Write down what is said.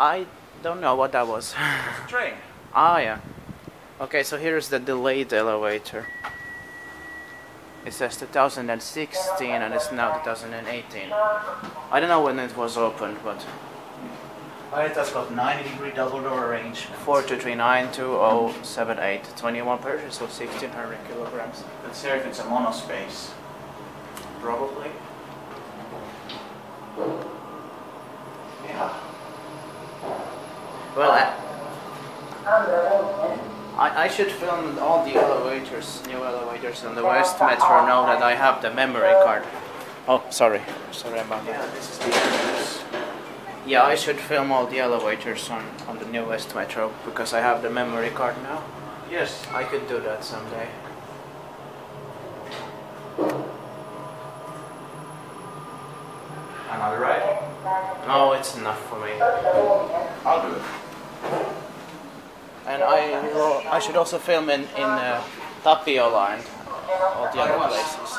I don't know what that was. It's a train. Ah, yeah. Okay, so here's the delayed elevator. It says 2016 and it's now 2018. I don't know when it was opened, but... It has got 90-degree double door arrangement. 42392078, 21 persons, so 1600 kilograms. Let's see if it's a monospace. Probably. Yeah. Well, I should film all the elevators, new elevators on the West Metro now that I have the memory card. Oh, sorry about that. Yeah, this is the entrance. Yeah, I should film all the elevators on the new West Metro because I have the memory card now. Yes. I could do that someday. Another ride? No, it's enough for me. I'll do it. And I should also film in Tapiola and all the other places.